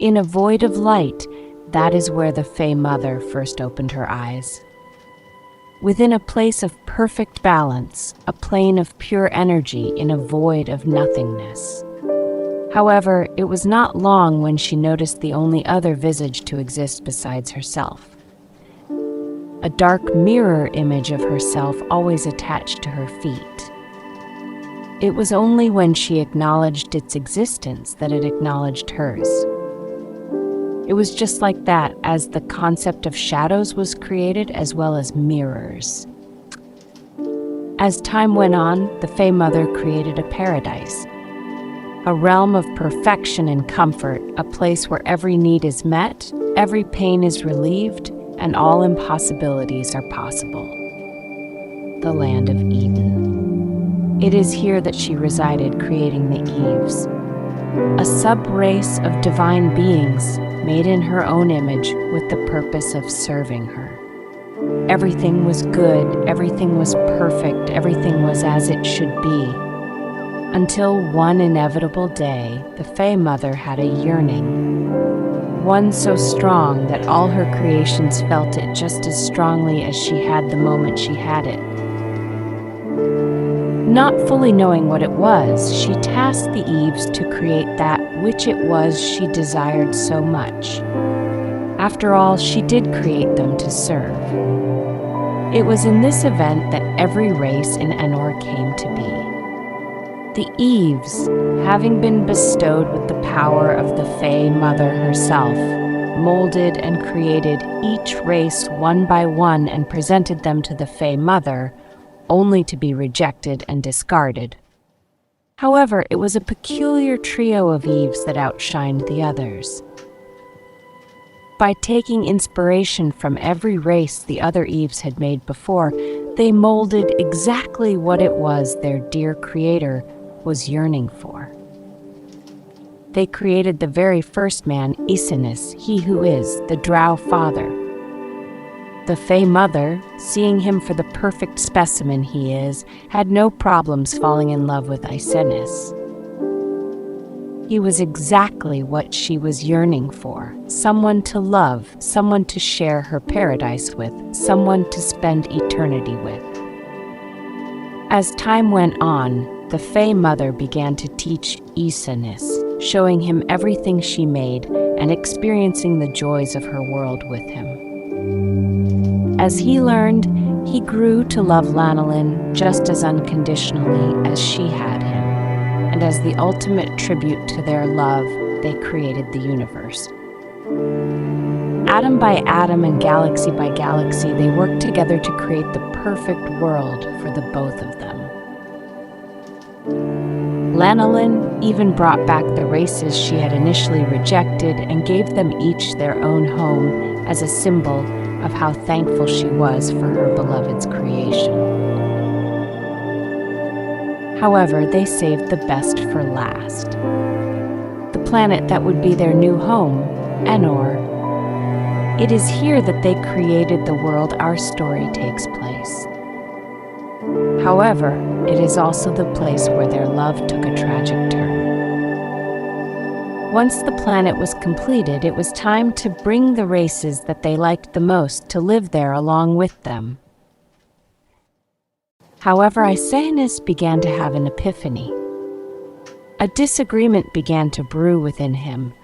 In a void of light, that is where the Fey Mother first opened her eyes. Within a place of perfect balance, a plane of pure energy in a void of nothingness. However, it was not long when she noticed the only other visage to exist besides herself. A dark mirror image of herself always attached to her feet. It was only when she acknowledged its existence that it acknowledged hers. It was just like that as the concept of shadows was created, as well as mirrors. As time went on, the Fey Mother created a paradise, a realm of perfection and comfort, a place where every need is met, every pain is relieved, and all impossibilities are possible. The land of Eden. It is here that she resided, creating the Eves, a sub-race of divine beings made in her own image with the purpose of serving her. Everything was good, everything was perfect, everything was as it should be. Until one inevitable day, the Fey Mother had a yearning. One so strong that all her creations felt it just as strongly as she had the moment she had it. Not fully knowing what it was, she tasked the Eves to create that which it was she desired so much. After all, she did create them to serve. It was in this event that every race in Enor came to be. The Eves, having been bestowed with the power of the Fey Mother herself, molded and created each race one by one and presented them to the Fey Mother, only to be rejected and discarded. However, it was a peculiar trio of Eves that outshined the others. By taking inspiration from every race the other Eves had made before, they molded exactly what it was their dear Creator was yearning for. They created the very first man, Isinus, he who is the Drow Father. The Fey Mother, seeing him for the perfect specimen he is, had no problems falling in love with Isinus. He was exactly what she was yearning for, someone to love, someone to share her paradise with, someone to spend eternity with. As time went on, the Fey Mother began to teach Isinus, showing him everything she made and experiencing the joys of her world with him. As he learned, he grew to love Lanolin just as unconditionally as she had him, and as the ultimate tribute to their love, they created the universe. Atom by atom and galaxy by galaxy, they worked together to create the perfect world for the both of them. Lanolin even brought back the races she had initially rejected and gave them each their own home as a symbol of how thankful she was for her beloved's creation. However, they saved the best for last. The planet that would be their new home, Enor. It is here that they created the world our story takes place. However, it is also the place where their love took a tragic turn. Once the planet was completed, it was time to bring the races that they liked the most to live there along with them. However, Isinus began to have an epiphany. A disagreement began to brew within him.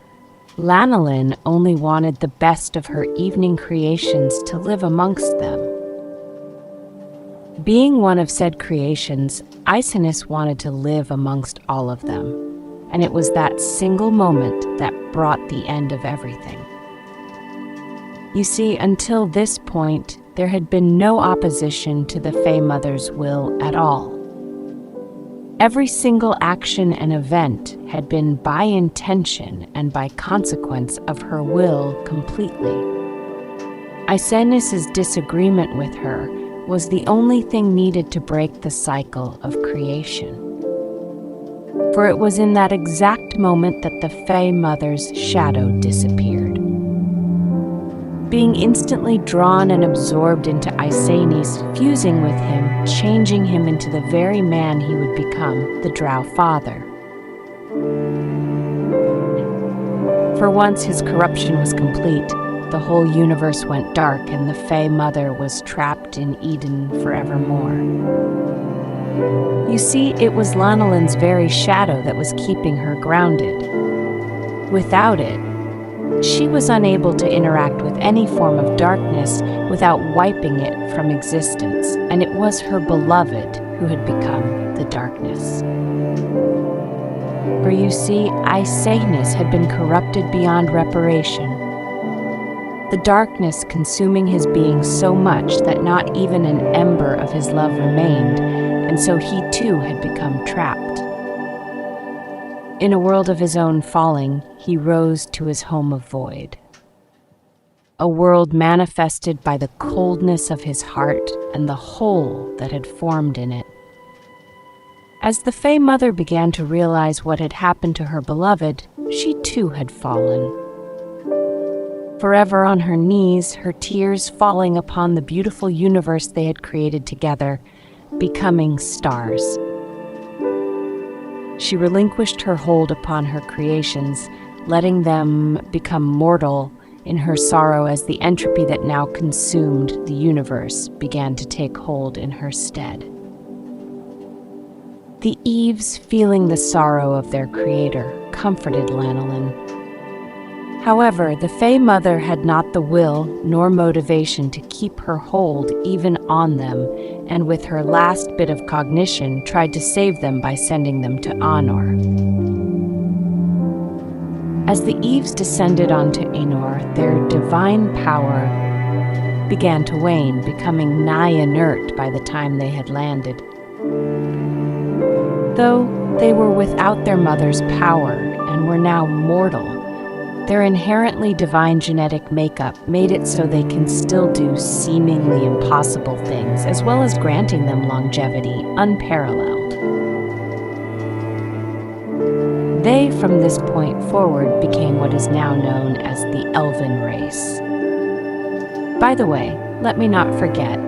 Lanolin only wanted the best of her evening creations to live amongst them. Being one of said creations, Isinus wanted to live amongst all of them. And it was that single moment that brought the end of everything. You see, until this point, there had been no opposition to the Fey Mother's will at all. Every single action and event had been by intention and by consequence of her will completely. Isinus's disagreement with her was the only thing needed to break the cycle of creation. For it was in that exact moment that the Fey Mother's shadow disappeared. Being instantly drawn and absorbed into Isinus, fusing with him, changing him into the very man he would become, the Drow Father. For once his corruption was complete, the whole universe went dark and the Fey Mother was trapped in Eden forevermore. You see, it was Lanalin's very shadow that was keeping her grounded. Without it, she was unable to interact with any form of darkness without wiping it from existence, and it was her beloved who had become the darkness. For you see, Isanus had been corrupted beyond reparation. The darkness consuming his being so much that not even an ember of his love remained, and so he too had become trapped. In a world of his own falling, he rose to his home of void. A world manifested by the coldness of his heart and the hole that had formed in it. As the Fey Mother began to realize what had happened to her beloved, she too had fallen. Forever on her knees, her tears falling upon the beautiful universe they had created together, becoming stars. She relinquished her hold upon her creations, letting them become mortal in her sorrow as the entropy that now consumed the universe began to take hold in her stead. The Eves, feeling the sorrow of their creator, comforted Lanolin. However, the Fey Mother had not the will nor motivation to keep her hold even on them, and with her last bit of cognition tried to save them by sending them to Anor. As the Eves descended onto Anor, their divine power began to wane, becoming nigh inert by the time they had landed. Though they were without their mother's power and were now mortal, their inherently divine genetic makeup made it so they can still do seemingly impossible things, as well as granting them longevity unparalleled. They, from this point forward, became what is now known as the Elven race. By the way, let me not forget,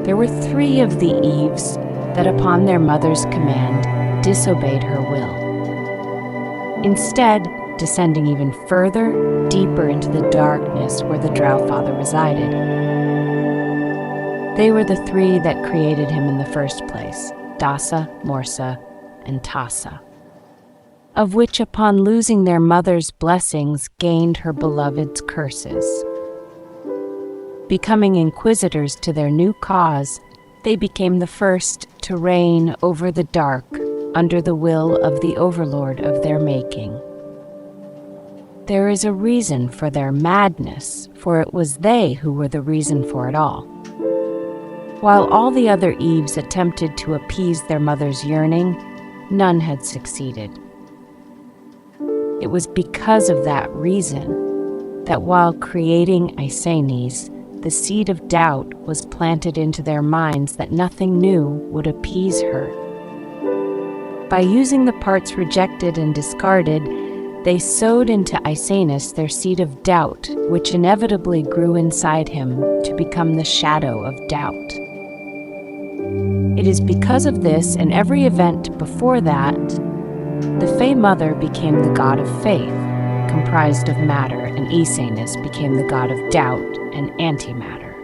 there were 3 of the Eves that upon their mother's command disobeyed her will. Instead, descending even further, deeper into the darkness where the Drow Father resided. They were the 3 that created him in the first place, Dasa, Morsa, and Tassa, of which upon losing their mother's blessings gained her beloved's curses. Becoming inquisitors to their new cause, they became the first to reign over the dark under the will of the overlord of their making. There is a reason for their madness, for it was they who were the reason for it all. While all the other Eves attempted to appease their mother's yearning, none had succeeded. It was because of that reason that while creating Isanus, the seed of doubt was planted into their minds that nothing new would appease her. By using the parts rejected and discarded, they sowed into Isanus their seed of doubt, which inevitably grew inside him to become the shadow of doubt. It is because of this and every event before that, the Fey Mother became the god of faith, comprised of matter, and Isanus became the god of doubt and antimatter.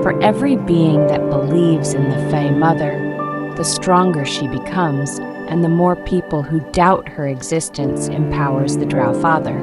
For every being that believes in the Fey Mother, the stronger she becomes, and the more people who doubt her existence empowers the Drow Father.